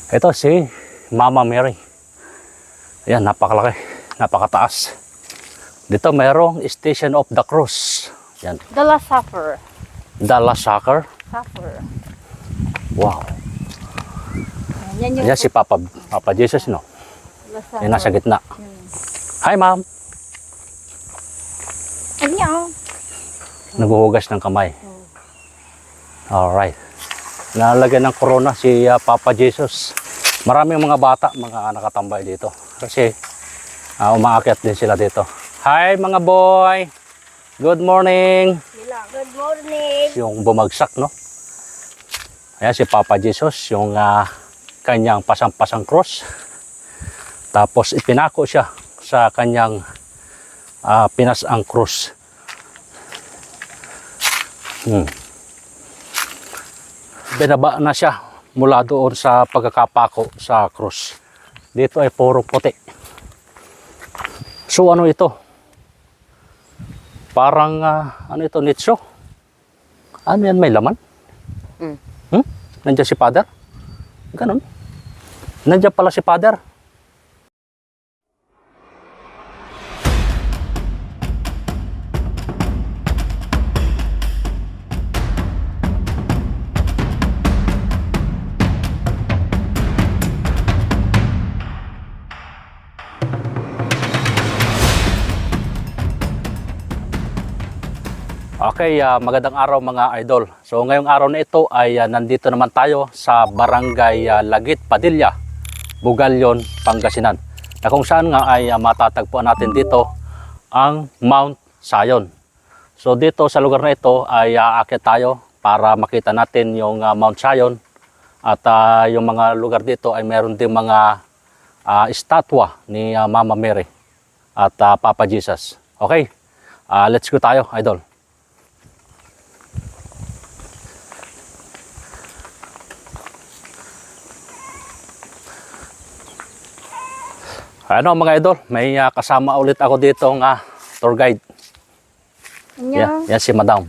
Ito si Mama Mary. Ayan, napakalaki, napakataas. Dito mayroong Station of the Cross. Yan. The Last Supper. The Last Supper. Supper. Wow. Yan yung Ayan si Papa Jesus, no? Last Supper. Yan nasa gitna. Hi, ma'am. Ano? Naghuhugas ng kamay. Alright. Nalagyan ng corona si Papa Jesus. Maraming mga bata, mga nakatambay dito. Kasi umaakyat din sila dito. Hi mga boy! Good morning! Good morning! Yung bumagsak, no? Ayan si Papa Jesus, yung kanyang pasang-pasang cross. Tapos ipinako siya sa kanyang pinasang cross. Binaba na siya mula doon sa pagkakapako sa cross. Dito ay puro puti. So ano ito? Parang ano ito, nitso? Ano yan, may laman? Nandiyan si Father? Ganon. Nandiyan pala si Father. Okay, magandang araw mga idol. So ngayong araw na ito ay nandito naman tayo sa Barangay Lagit, Padilla, Bugalyon, Pangasinan. Na kung saan nga ay matatagpuan natin dito ang Mount Zion. So dito sa lugar na ito ay aakyat tayo para makita natin yung Mount Zion. At yung mga lugar dito ay meron din mga estatwa ni Mama Mary at Papa Jesus. Okay, let's go tayo, idol. Ano mga idol, may kasama ulit ako dito ng tour guide. Yan si Madam.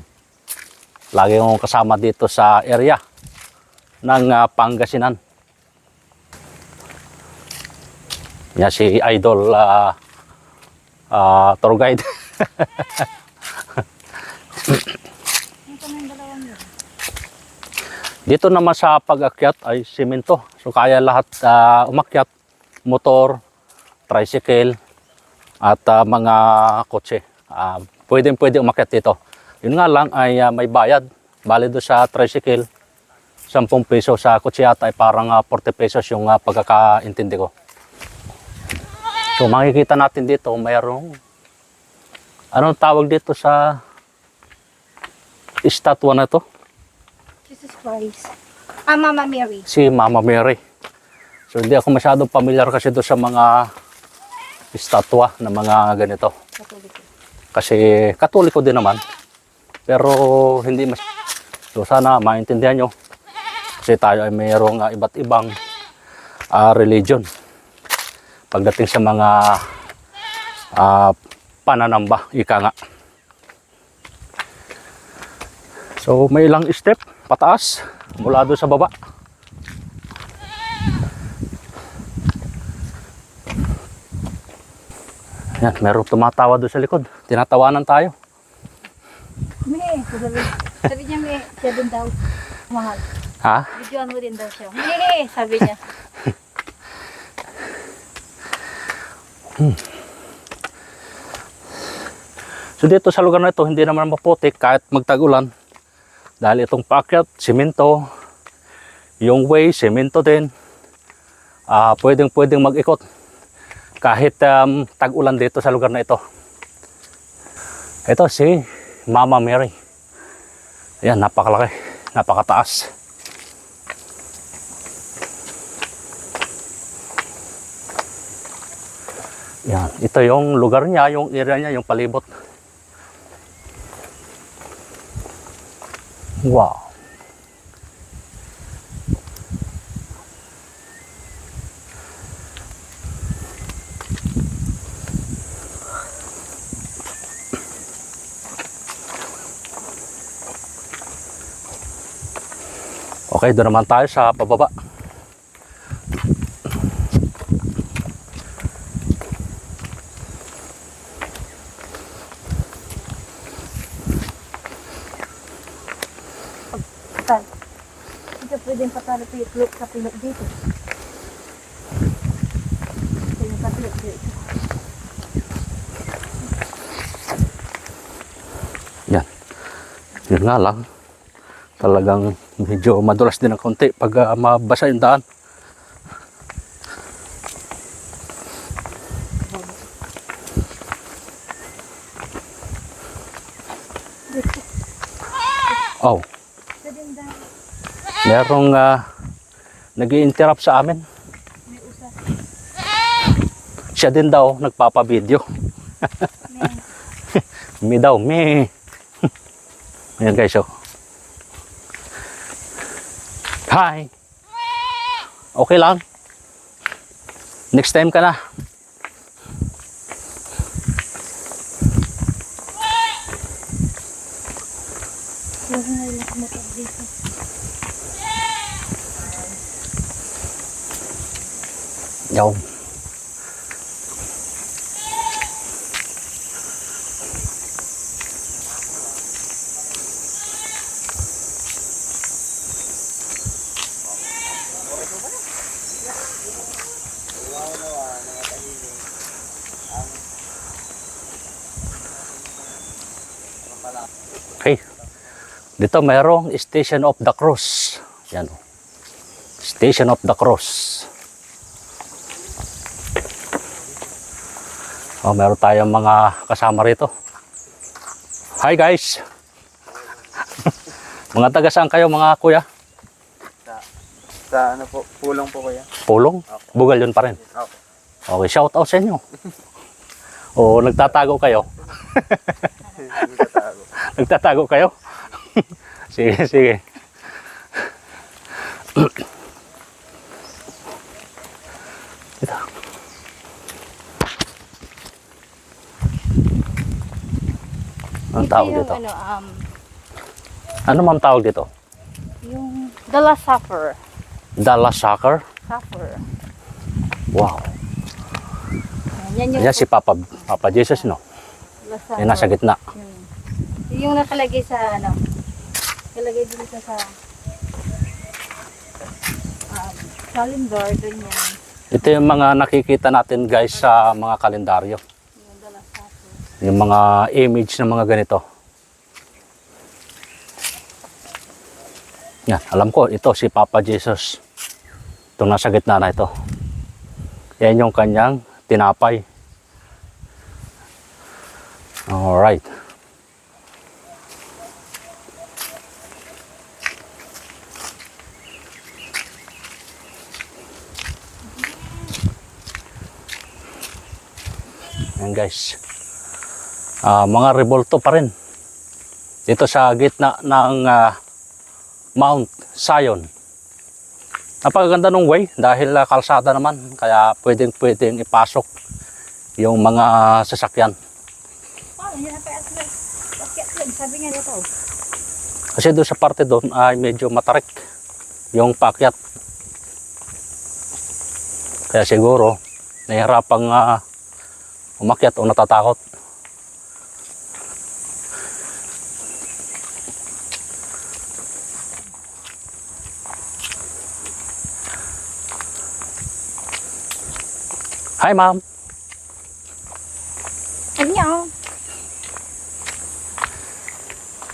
Lagi kong kasama dito sa area ng Pangasinan. Yan si Idol tour guide. Dito naman sa pag-akyat ay simento. So kaya lahat umakyat, motor, tricycle at mga kotse. Pwede umakyat dito. Yun nga lang ay may bayad. Bali do sa tricycle, 10 peso, sa kotse yata ay parang 40 pesos yung pagkakaintindi ko. So makikita natin dito mayroong anong tawag dito sa estatwa na to? Jesus Christ. Mama Mary. Si Mama Mary. So hindi ako masyadong familiar kasi doon sa mga estatwa na mga ganito. Katoliko. Kasi Katoliko din naman. Pero hindi mas... So sana maintindihan nyo. Kasi tayo ay mayroong iba't ibang religion. Pagdating sa mga pananamba, ika nga. So may ilang step pataas mula doon sa baba. Yan, merong tumatawa doon sa likod. Tinatawanan tayo. Sabi niya may siya din daw. Mahal. Ha? Videoan mo din daw siya. Sabi niya. So dito sa lugar na ito, hindi naman maputik kahit magtag-ulan. Dahil itong paakyat, simento. Yung way, simento din. Pwedeng mag-ikot. Kahit tag-ulan dito sa lugar na ito. Ito si Mama Mary. Ayan, napakalaki, napakataas. Yan, ito yung lugar niya, yung area niya, yung palibot. Wow. Okay, doon naman tayo sa pababa. Pwedeng patalo pilok sa pilok dito. Pwedeng patalo dito. Yan. Yun nga lang. Talagang medyo madulas din ng konti pag mabasa yung daan. Oh, Pwedeng daw. merong nag-i-interrupt sa amin. May usas. Siya din daw nagpapabideo. May Me daw, me. Ayan guys, oh. Hi. Okay lang. Next time ka na. Huwag na lang motor dito. Yaw. Okay. Dito mayroong Station of the Cross. Yan, oh. Station of the Cross. Oh, meron tayong mga kasama rito. Hi guys. Mga taga saan kayo mga kuya? Sa ano po, pulong po kuya. Pulong? Bugal yun pa rin. Opo. Okay, shout out sa inyo. O nagtatago kayo? Nagtatago. Nagtatago kayo? Sige, sige. Ito. Anong tawag Ito dito? yung Ano ma'am tawag dito? yung The Last Supper. Dallas Soccer? Supper. Wow. Yan yung Ayan si Papa Jesus, no? Last Yan nasa Supper. gitna. Yung nakalagay sa ano, nakalagay dito sa calendar, doon yan. Ito yung mga nakikita natin guys sa mga kalendaryo. Yung The Last Supper. Yung mga image ng mga ganito. Yan, alam ko, ito si Papa Jesus. Itong nasa gitna na ito. Yan yung kanyang tinapay. Alright. Yan guys. Mga revolto pa rin. Dito sa gitna ng Mount Zion. Napakaganda ng way dahil kalsada naman. Kaya pwedeng ipasok yung mga sasakyan. Oh, yan ang paakyat. Paakyat lang, sabi nga dito. Kasi doon sa parte doon ay medyo matarik yung paakyat. Kaya siguro nahihirapang umakyat o natatakot. Hi ma'am. Ano?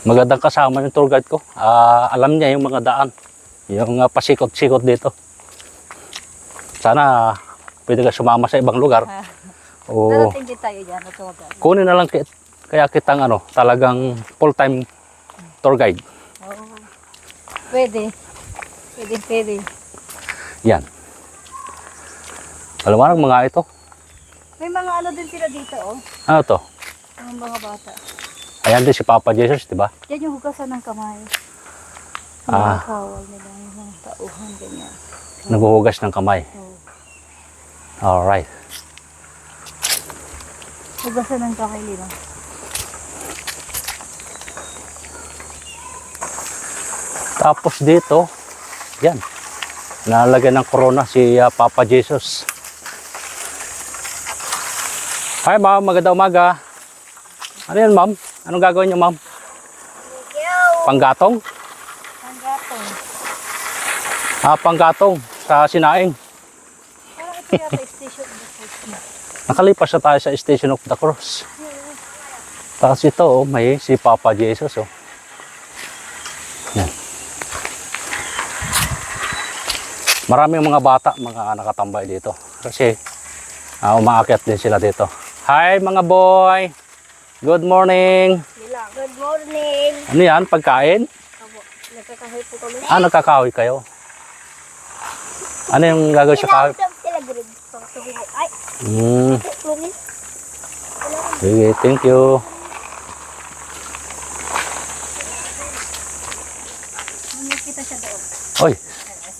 Magandang kasama yung tour guide ko. Alam niya yung mga daan. Yung pasikot-sikot dito. Sana pwede ka sumama sa ibang lugar. O Darating din tayo dyan. kunin na lang kaya kitang talagang full-time tour guide. Oh. Pwede. Pwede. Yan. Alam mo mga ito. May mga ano din sila dito, oh. Ano to? Ang mga bata. Ayan din si Papa Jesus, di ba? Yan yung hugasan ng kamay. Yung Ah. mga kawal nila, yung mga tauhan, ganyan. Naghuhugas ng kamay. Oh. Alright. Hugasan ng kamay nila. Tapos dito, yan. Nalagyan ng corona si Papa Jesus. Hi ma'am, magandang umaga. Ano yan ma'am? Anong gagawin niyo ma'am? Panggatong? Ang gatong. Panggatong sa sinaing. Parang ito yata station of the cross. Nakalipas na tayo sa Station of the Cross. Tapos ito, oh, may si Papa Jesus. Oh. Yan. Maraming mga bata, mga nakatambay dito. Kasi umaakyat din sila dito. Hi mga boy! Good morning! Good morning! Ano yan? Pagkain? Opo, nagkakahoy po kami. Nagkakahoy kayo? Ano yung gagawin sa kahoy? Ay, lungis. Sige, thank you. Kita siya doon. Oy,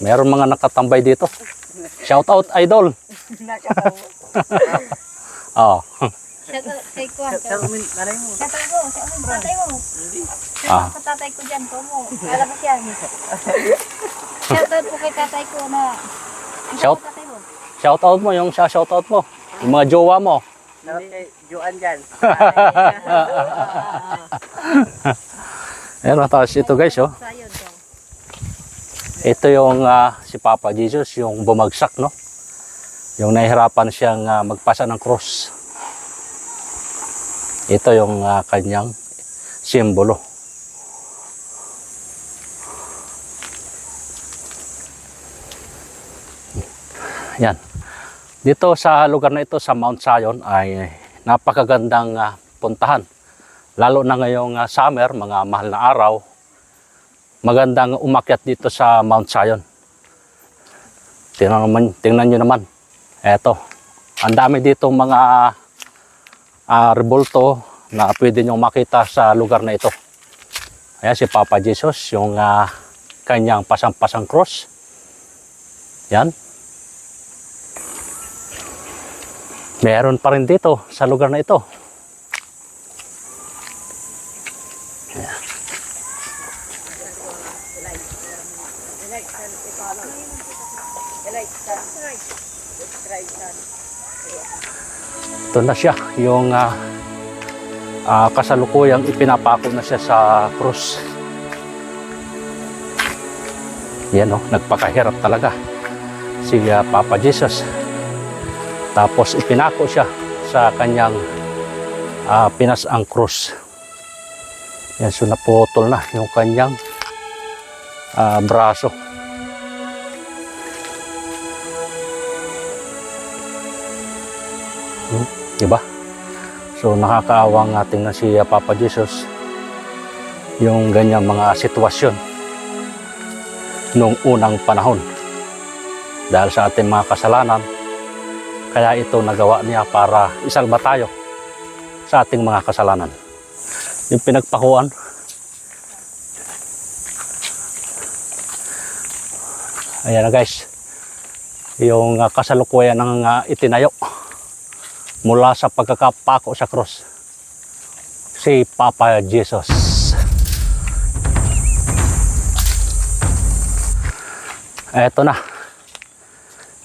meron mga nakatambay dito. Shout out, idol! Oh. Shout out kay Kuan. Sa umin, nanay mo. Tatay mo, sa amin, tatay mo. Ah. Sa tatay ko dyan, ko mo. Lalabas yan. Shout out po kay tatay ko na. Shout- Tatay mo. Shout out mo, yung shout out mo. Yung mga jowa mo. Dapat kay Joan dyan. Ayan, tapos ito guys, oh. Sayon daw. Ito yung si Papa Jesus, yung bumagsak, no? Yung nahihirapan siyang magpasa ng cross. Ito yung kanyang simbolo. Yan. Dito sa lugar na ito, sa Mount Zion, ay napakagandang puntahan. Lalo na ngayong summer, mga mahal na araw, magandang umakyat dito sa Mount Zion. Tingnan nyo naman. Eto, ang dami dito mga rebulto na pwede nyo makita sa lugar na ito. Ayan si Papa Jesus, yung kanyang pasang-pasang cross. Yan. Meron pa rin dito sa lugar na ito. Ito na siya, yung kasalukuyang ipinapako na siya sa krus. Yan o, nagpakahirap talaga si Papa Jesus. Tapos ipinako siya sa kanyang pinasang krus. Yan, so naputol na yung kanyang braso. Diba? So nakakaawang ating na si Papa Jesus yung ganyang mga sitwasyon noong unang panahon. Dahil sa ating mga kasalanan, kaya ito nagawa niya para isalba tayo sa ating mga kasalanan. Yung pinagpakuan, ayan na guys, yung kasalukuyan ng itinayo mula sa pagkakapako sa cross, si Papa Jesus. Eto na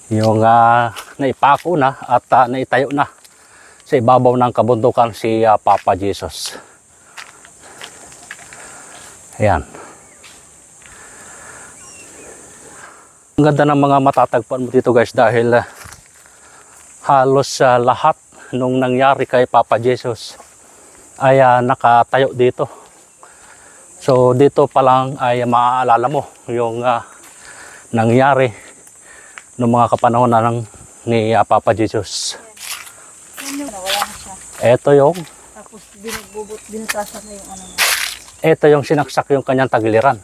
yung naipako na at naitayo na sa ibabaw ng kabundukan si Papa Jesus. Ayan. Ang ganda ng mga matatagpuan mo dito guys, dahil halos lahat nung nangyari kay Papa Jesus ay nakatayo dito. So dito pa lang ay maaalala mo yung nangyari noong mga kapanahon na ni Papa Jesus. Nawala na siya. Ito yung Tapos binutasan na yung ano niya. ito yung sinaksak yung kanyang tagiliran.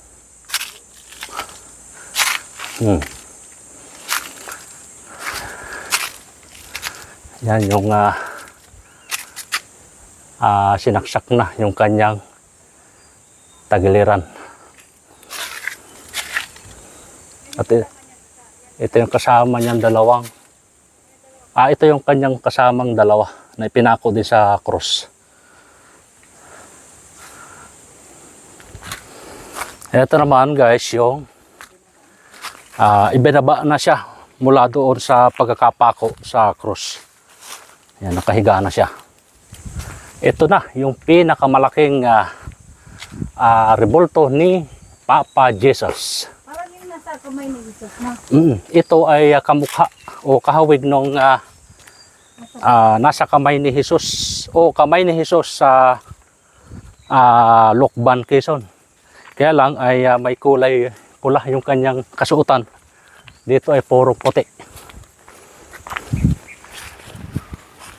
Yan yung sinaksak na yung kanyang tagiliran. At ito yung kasama niyang dalawang. Ito yung kanyang kasamang dalawa na ipinako din sa cross. Ito naman guys yung ibinaba na siya mula doon sa pagkakapako sa cross. Yan, nakahiga na siya. Ito na yung pinakamalaking rebulto ni Papa Jesus. Parang yung nasa nasa kamay ni Jesus na. Ito ay kamukha o kahawig nung nasa kamay ni Jesus o kamay ni Jesus sa Lokban, Quezon. Kaya lang ay may kulay pula yung kanyang kasuotan. Dito ay puro puti.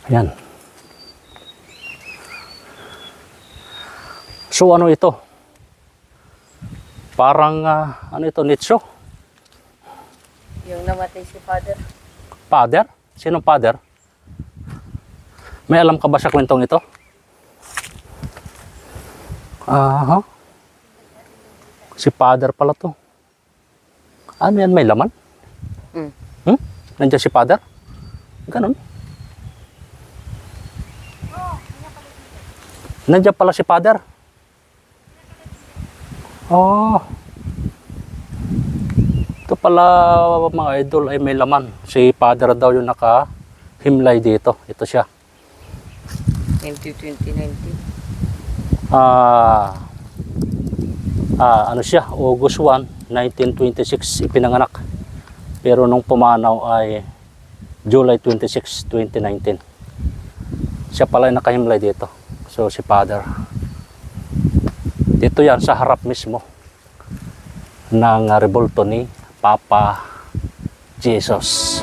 Ayan. So ano ito? Parang ano ito, nicho? Yung namatay si Father. Father? Sinong father? May alam ka ba sa kwentong ito? Aha. Si father pala to. Ano yan, may laman? Nandiyan si father? Ganon. Nandiyan pala si father. Oh. Ito pala mga idol ay may laman. Si father daw yung nakahimlay dito. Ito siya. 2019. Ano siya, August 1, 1926 ipinanganak. Pero nung pumanaw ay July 26, 2019. Siya pala yung nakahimlay dito. So si father. Dito yan sa harap mismo ng rebulto ni Papa Jesus.